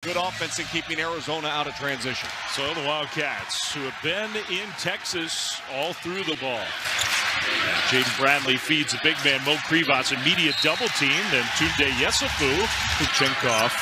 Good offense in keeping Arizona out of transition. So the Wildcats, who have been in Texas all through the ball. And Jaden Bradley feeds a big man, Mo Krivas, immediate double team. Then Tunde Yesufu, Kuchenkov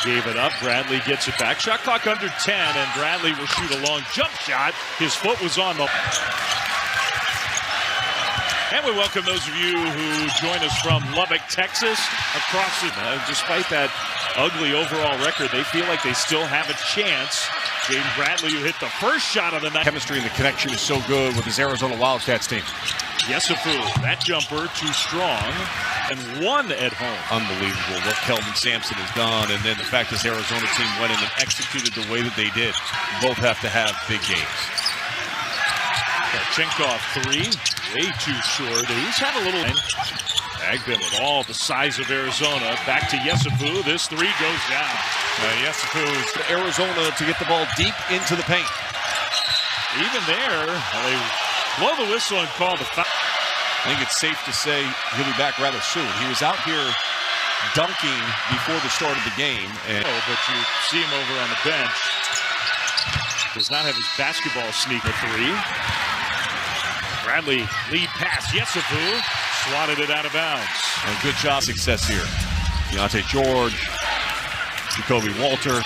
gave it up. Bradley gets it back. Shot clock under 10, and Bradley will shoot a long jump shot. His foot was on the... And we welcome those of you who join us from Lubbock, Texas, across the... despite that ugly overall record, they feel like they still have a chance. Jaden Bradley, who hit the first shot of the night. Chemistry and the connection is so good with his Arizona Wildcats team. Yesufu, that jumper too strong, and one at home. Unbelievable what Kelvin Sampson has done, and then the fact this Arizona team went in and executed the way that they did. Both have to have big games. Kuchenkov three, way too short. He's had a little... Agben with all the size of Arizona. Back to Yesufu. This three goes down. Yesufu's to Arizona to get the ball deep into the paint. Even there, they blow the whistle and call the foul. I think it's safe to say he'll be back rather soon. He was out here dunking before the start of the game. But you see him over on the bench. Does not have his basketball sneak with three. Bradley lead pass. Yesufu swatted it out of bounds. And good shot success here. Deontay George, Jacoby Walter.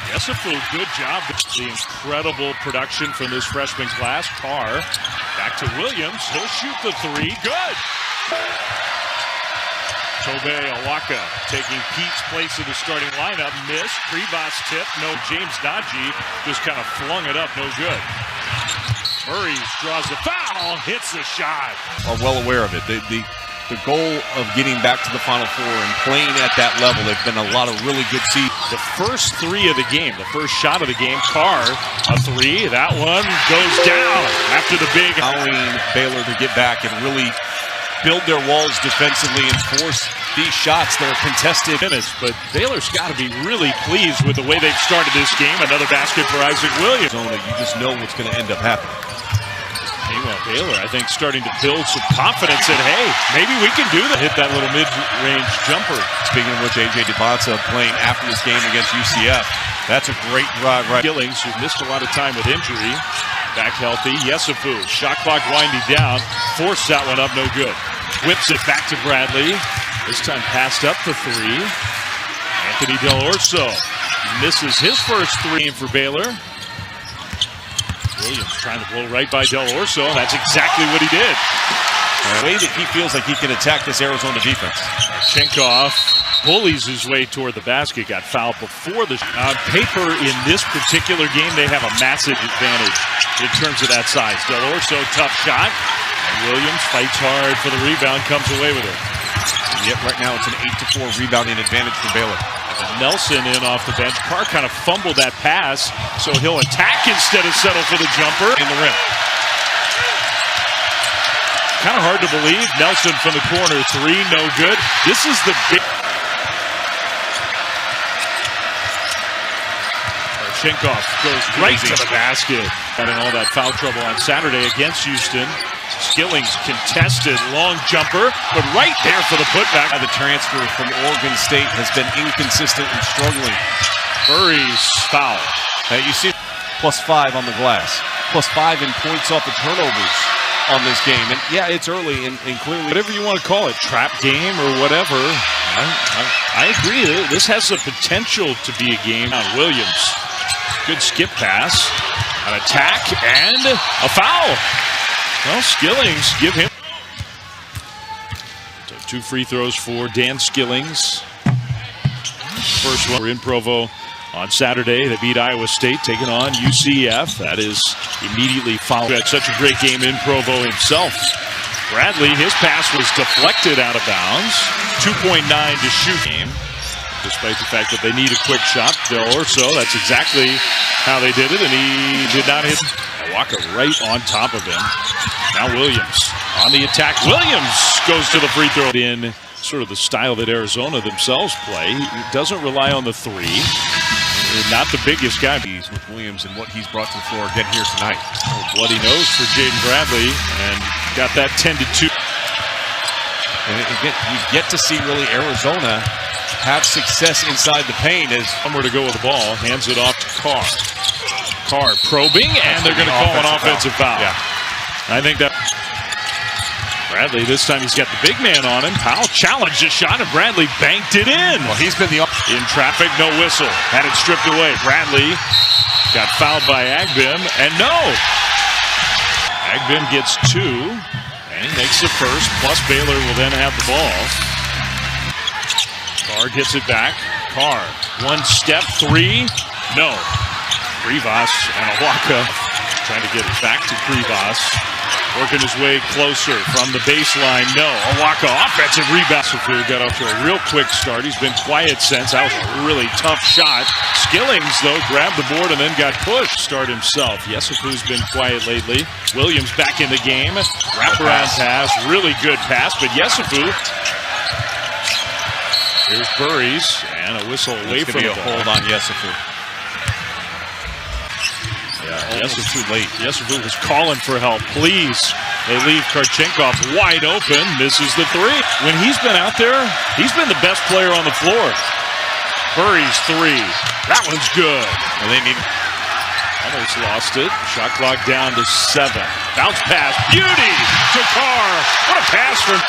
Yesufu, good job. The incredible production from this freshman class. Carr back to Williams. He'll shoot the three. Good. Tobe Awaka taking Pete's place in the starting lineup. Missed. Krivas tip. No. James Najee just kind of flung it up. No good. Murray draws the foul, hits the shot. Are well aware of it. The goal of getting back to the Final Four and playing at that level, they've been a lot of really good seasons. The first three of the game, the first shot of the game, Carr, a three. That one goes down after the big... Allowing Baylor to get back and really build their walls defensively and force these shots that are contested. But Baylor's got to be really pleased with the way they've started this game. Another basket for Isaac Williams. You just know what's going to end up happening. Meanwhile, Baylor, I think, starting to build some confidence that, hey, maybe we can do that. Hit that little mid-range jumper. Speaking of which, A.J. DeBonsa playing after this game against UCF. That's a great drive. Gillings, who missed a lot of time with injury, back healthy. Yesufu, shot clock winding down. Forced that one up, no good. Whips it back to Bradley. This time passed up for three. Anthony Del Orso misses his first three for Baylor. Williams trying to blow right by Del Orso. That's exactly what he did. The way that he feels like he can attack this Arizona defense. Kuchenkov bullies his way toward the basket. Got fouled before the... On paper, in this particular game, they have a massive advantage in terms of that size. Del Orso, tough shot. Williams fights hard for the rebound, comes away with it. Yet right now it's an 8-4 rebounding advantage for Baylor. Nelson in off the bench. Carr kind of fumbled that pass, so he'll attack instead of settle for the jumper. In the rim. Kind of hard to believe. Nelson from the corner, three, no good. This is the big... Kuchenkov goes right to the basket. Having all that foul trouble on Saturday against Houston. Skillings contested, long jumper, but right there for the putback. The transfer from Oregon State has been inconsistent and struggling. Murray's foul. You see +5 on the glass, +5 in points off the turnovers on this game. And yeah, it's early and clearly... Whatever you want to call it, trap game or whatever. I agree. This has the potential to be a game. Williams, good skip pass, an attack, and a foul. Well, Skillings, give him. So 2 free throws for Dan Skillings. First one in Provo on Saturday. They beat Iowa State, taking on UCF. That is immediately followed. Had such a great game in Provo himself. Bradley, his pass was deflected out of bounds. 2.9 to shoot game. Despite the fact that they need a quick shot. Del Orso, that's exactly how they did it, and he did not hit. Walker right on top of him. Now Williams on the attack. Williams goes to the free throw. In sort of the style that Arizona themselves play. He doesn't rely on the three. Not the biggest guy. With Williams and what he's brought to the floor again here tonight. Bloody nose for Jaden Bradley, and got that 10-2. And again, you get to see really Arizona have success inside the paint as somewhere to go with the ball. Hands it off to Carr. Carr probing, and they're going to call an offensive foul. Yeah. I think that Bradley, this time he's got the big man on him. Powell challenged the shot, and Bradley banked it in. Well, he's been the in traffic, no whistle. Had it stripped away. Bradley got fouled by Agbim, and no. Agbim gets 2, and he makes the first, plus Baylor will then have the ball. Carr gets it back. Carr, 1 step, 3, no. Krivas and Awaka trying to get it back to Krivas. Working his way closer from the baseline. No. Awaka, offensive rebound. Yesufu got off to a real quick start. He's been quiet since. That was a really tough shot. Skillings, though, grabbed the board and then got pushed. Start himself. Yesufu's been quiet lately. Williams back in the game. Wraparound pass. Really good pass, but Yesufu. Here's Burries, and a whistle away from the ball. Hold on Yesufu. Yeah, Yesufu late. Yesufu was calling for help. Please. They leave Karchenkov wide open. Misses the 3. When he's been out there, he's been the best player on the floor. Burries 3. That one's good. Well, they need. Almost lost it. Shot clock down to 7. Bounce pass. Beauty to Carr. What a pass from.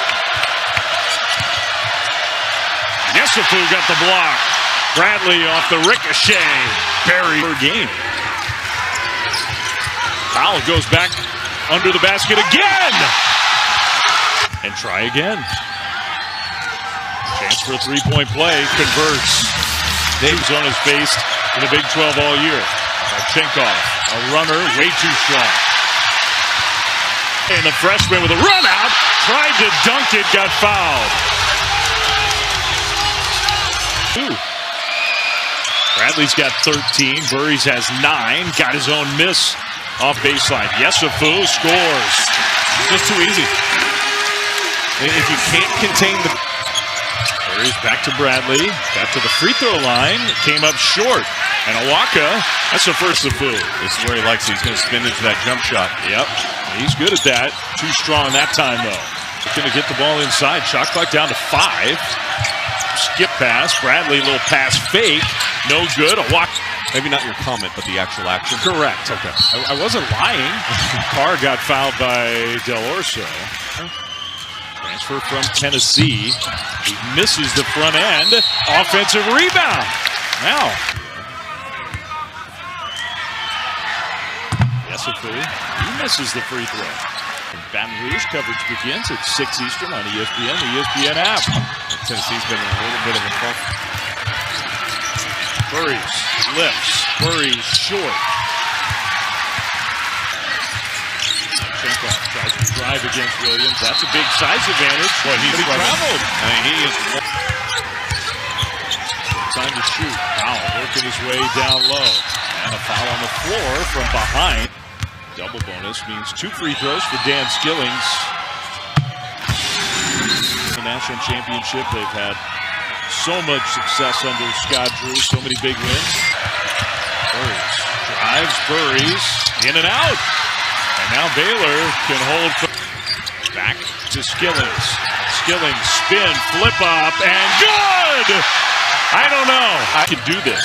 Yesufu got the block. Bradley off the ricochet. Buried per game. Powell goes back under the basket again. And try again. Chance for a 3-point play. Converts. Dave's on his face in the Big 12 all year. Marchenkov, a runner, way too strong. And the freshman with a run out. Tried to dunk it, got fouled. Bradley's got 13. Burries has 9. Got his own miss off baseline. Yesufu scores. Just too easy. If you can't contain the. Burries back to Bradley. Got to the free throw line. Came up short. And Awaka, that's the first of Fu. This is where he likes it. He's going to spin into that jump shot. Yep. He's good at that. Too strong that time, though. He's going to get the ball inside. Shot clock down to 5. Skip pass. Bradley, little pass fake. No good. Awaka. Maybe not your comment, but the actual action. Correct. Okay. I wasn't lying. Carr got fouled by Del Orso. Transfer from Tennessee. He misses the front end. Offensive rebound. Now. Yesufu. He misses the free throw. Baton Rouge coverage begins at 6 Eastern on ESPN, the ESPN app. Tennessee's been in a little bit of a funk. Burries lifts. Burries short. Chenkov tries to drive against Williams. That's a big size advantage. Boy, he traveled. I mean, he is. Time to shoot. Powell working his way down low. And a foul on the floor from behind. Double bonus means 2 free throws for Dan Skillings. The national championship, they've had so much success under Scott Drew, so many big wins. Burries drives, Burries in and out. And now Baylor can hold. Back to Skillings. Skillings spin, flip up, and good! I don't know. I could do this.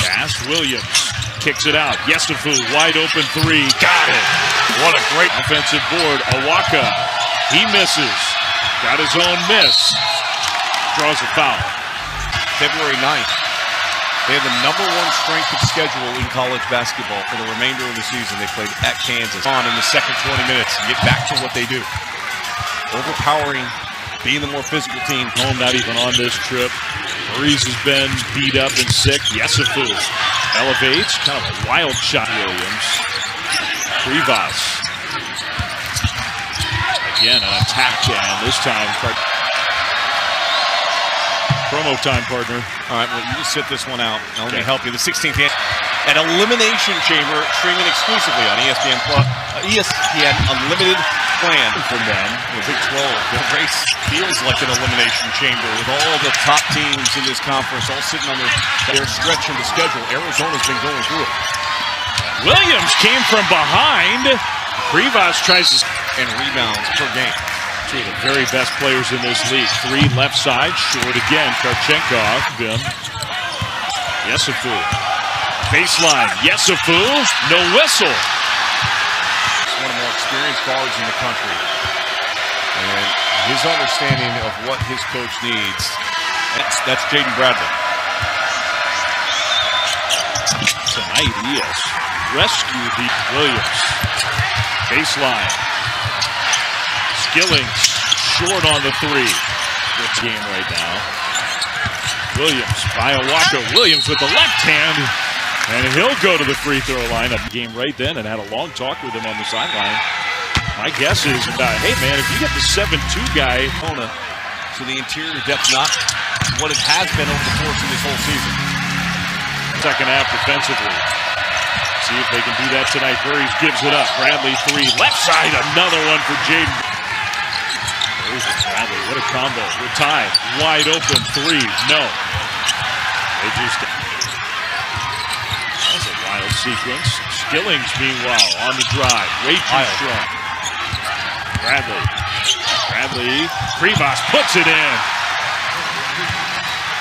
Pass, Williams. Kicks it out. Yesufu, wide open 3. Got it. What a great offensive board. Awaka, he misses. Got his own miss. Draws a foul. February 9th. They have the #1 strength of schedule in college basketball for the remainder of the season. They played at Kansas. On in the second 20 minutes and get back to what they do. Overpowering, being the more physical team. Home not even on this trip. Burries has been beat up and sick. Yesufu elevates. Kind of a wild shot. Williams. Krivas. Again, an attack, and this time promo time, partner. All right, well, you just sit this one out. Now, let me help you. The 16th an Elimination Chamber streaming exclusively on ESPN Plus. ESPN Unlimited plan for them. The Big 12. The race feels like an Elimination Chamber with all the top teams in this conference all sitting on their stretch of the schedule. Arizona's been going through it. Williams came from behind. Krivas tries to. And rebounds per game. Two of the very best players in this league. Three left side, short again. Karchenkov. Yesufu. Baseline. Yesufu. No whistle. One of the more experienced guards in the country. And his understanding of what his coach needs, that's Jaden Bradley. Tonight, yes. Rescue the Williams. Baseline. Skillings. Short on the three. Good game right now. Williams. Iowaka. Williams with the left hand. And he'll go to the free throw line. A game right then, and had a long talk with him on the sideline. My guess is, hey man, if you get the 7-2 guy, so the interior depth not what it has been over the course of this whole season. Second half defensively. See if they can do that tonight. Burries gives it up. Bradley three, left side, another one for Jaden. Bradley, what a combo. We're tied. Wide open three. No. They just. That's a wild sequence. Skillings, meanwhile, on the drive. Way too strong. Bradley. Krivas puts it in.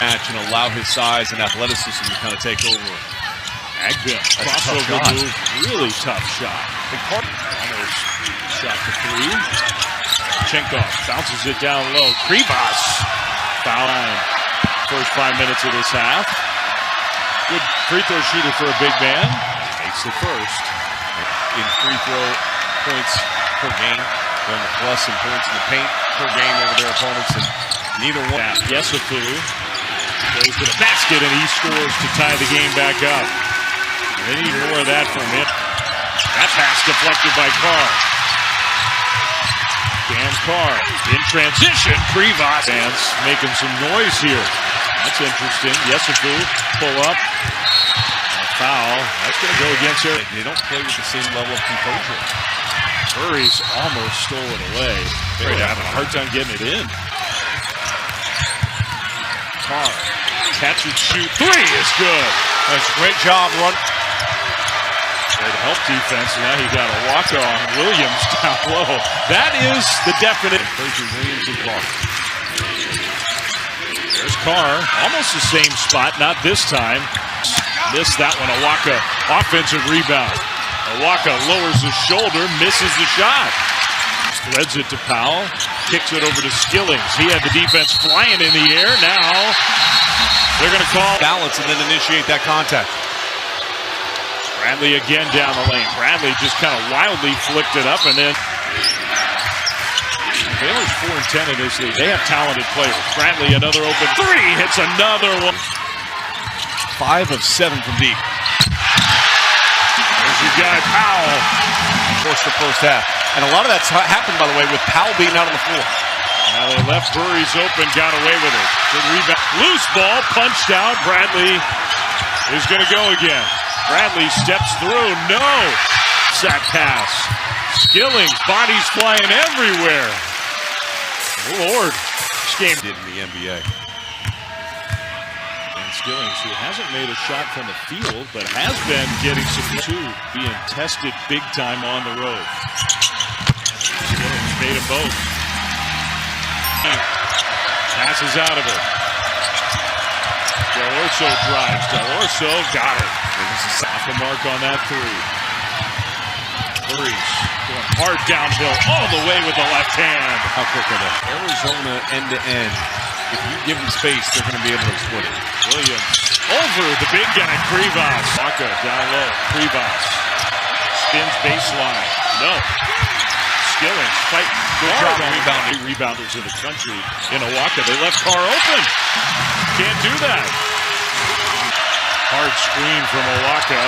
Match and allow his size and athleticism to kind of take over. Agbin, crossover move. Really tough shot. Big part. Almost shot to three. Chenkov bounces it down low. Krivas. Foul line. First 5 minutes of this half. Good free throw shooter for a big man. Makes the first. In free throw points per game. They're in the plus and points in the paint per game over their opponents. And neither one. Yesufu goes to the basket and he scores to tie the game back up. They need more of that from him. That pass deflected by Carr. Dan Carr in transition. Krivas fans making some noise here. That's interesting. Yesufu pull up. A foul. That's going to go against her. They don't play with the same level of composure. Burries almost stole it away. They're having a hard time getting it in. Carr. Catch and shoot. Three is good. That's a great job, run. Great help defense. Now he got a walk on Williams down low. That is the definite. Williams and Carr. There's Carr. Almost the same spot. Not this time. Missed that one. Iowaka. Offensive rebound. Iowaka lowers his shoulder. Misses the shot. Threads it to Powell. Kicks it over to Skillings. He had the defense flying in the air. Now they're going to call balance and then initiate that contact. Bradley again down the lane. Bradley just kind of wildly flicked it up and then Baylor's 4-10 in this league. They have talented players. Bradley another open three. Hits another one. 5 of 7 from deep. There's your guy Powell. Forced the first half. And a lot of that's happened, by the way, with Powell being out on the floor. Now they left Burries open, got away with it. Good rebound. Loose ball, punched out. Bradley is going to go again. Bradley steps through. No. Sack pass. Skillings, bodies flying everywhere. Lord. This game did in the NBA. And Skillings, who hasn't made a shot from the field, but has been getting some two, being tested big time on the road. Skillings made them both. Passes out of it. Del Orso drives. Del Orso got it. Off the mark on that three. Burries going hard downhill all the way with the left hand. How quick are they? Arizona end-to-end. If you give them space, they're going to be able to exploit it. Williams over the big guy, Krivas. Waka down low. Krivas spins baseline. No. Skillings fight. Good job on rebounding. Rebounders in the country in Iowaka. They left Carr open. Can't do that. Hard screen from Iowaka.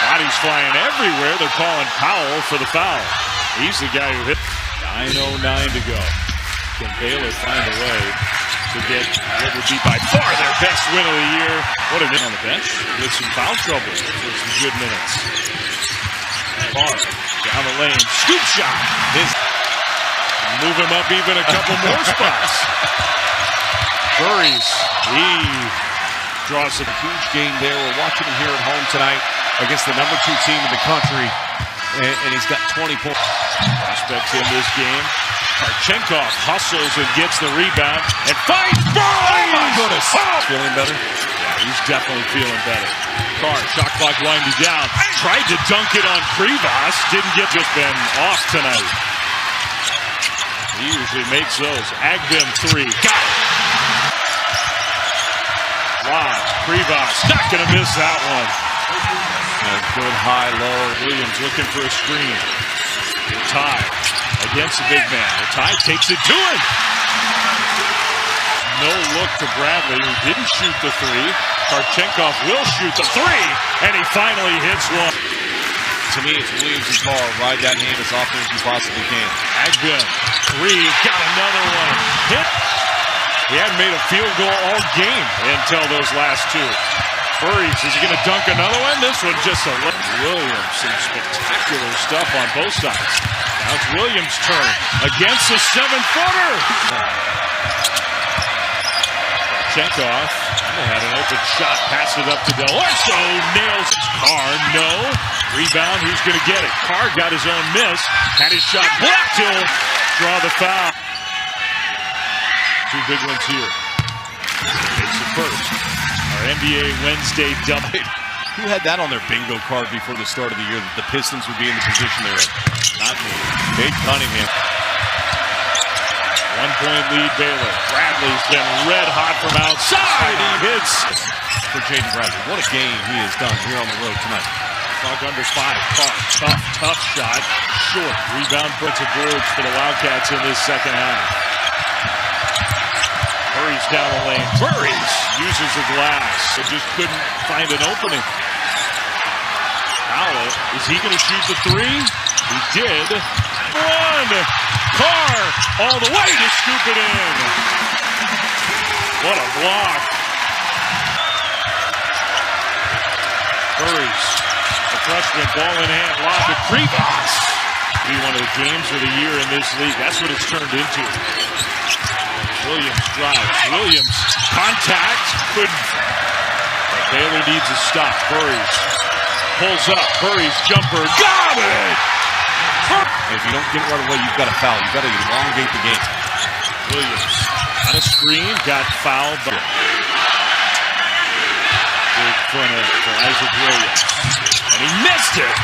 Bodies flying everywhere. They're calling Powell for the foul. He's the guy who hit. 9:09 to go. Can Baylor find a way to get what would be by far their best win of the year? What a minute on the bench with some foul trouble for some good minutes. Carr down the lane. Scoop shot. Move him up even a couple more spots. Burries. He draws a huge game there. We're watching him here at home tonight against the #2 team in the country. and he's got 20 points. Prospects in this game. Karchenkov hustles and gets the rebound and finds Burley! Oh my goodness! Oh. Feeling better? Yeah, he's definitely feeling better. Carr, shot clock winding down. Tried to dunk it on Krivas. Didn't get, just been off tonight. He usually makes those. Agbim three. Got it! Wow, Krivas not going to miss that one. Good high, low. Williams looking for a screen. Ty against the big man. The Ty takes it to him. No look to Bradley, who didn't shoot the three. Karchenkov will shoot the three, and he finally hits one. To me, it's Williams and Carr. Ride that hand as often as you possibly can. Agbim, three, got another one. Hit. He hadn't made a field goal all game until those last two. Furries, is he going to dunk another one? This one just a look. Williams, some spectacular stuff on both sides. Now it's Williams' turn against the 7-footer. Chenkov had an open shot, passed it up to Del Orso, nails Carr, no. Rebound, who's going to get it? Carr got his own miss, had his shot blocked, he'll draw the foul. Two big ones here. Takes the first. Our NBA Wednesday double. Who had that on their bingo card before the start of the year that the Pistons would be in the position they're in? Not me. Cade Cunningham. 1 point lead Baylor. Bradley's been red hot from outside. He hits for Jaden Bradley. What a game he has done here on the road tonight. Clock under 5. Carr, tough shot. Short. Rebound puts a boards for the Wildcats in this second half. Burries down the lane. Burries uses the glass. It just couldn't find an opening. Powell, is he going to shoot the three? He did. One. Carr all the way to scoop it in. What a block. Burries, the freshman, ball in hand, lob to Krivas. Be one of the games of the year in this league. That's what it's turned into. Williams drives. Williams, contact. Couldn't. Baylor needs a stop. Burries pulls up. Burries jumper. Got it! If you don't get it right away, you've got to foul. You've got to elongate the game. Williams on a screen. Got fouled. Big front end for Isaac Williams. And he missed it.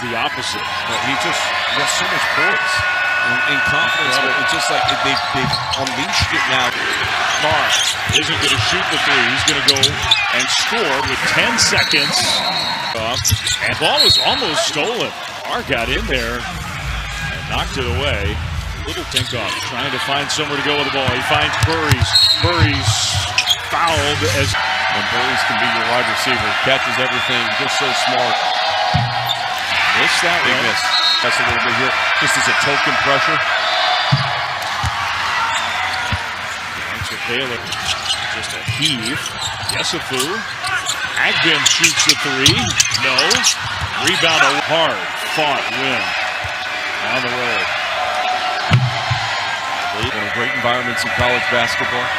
The opposite. But he got so much poise and confidence. It's just like they've unleashed it now. Carr isn't going to shoot the three. He's going to go and score with 10 seconds. And ball was almost stolen. Carr got in there and knocked it away. Little Tinkoff trying to find somewhere to go with the ball. He finds Burries. Burries fouled as... And Burries can be your wide receiver. Catches everything. Just so smart. Missed that big one. Miss. That's a little bit here. Just as a token pressure. Thanks to Baylor. Just a heave. Yesufu. Agbim shoots the three. No. Rebound a hard fought win on the road. One of the great environments in college basketball.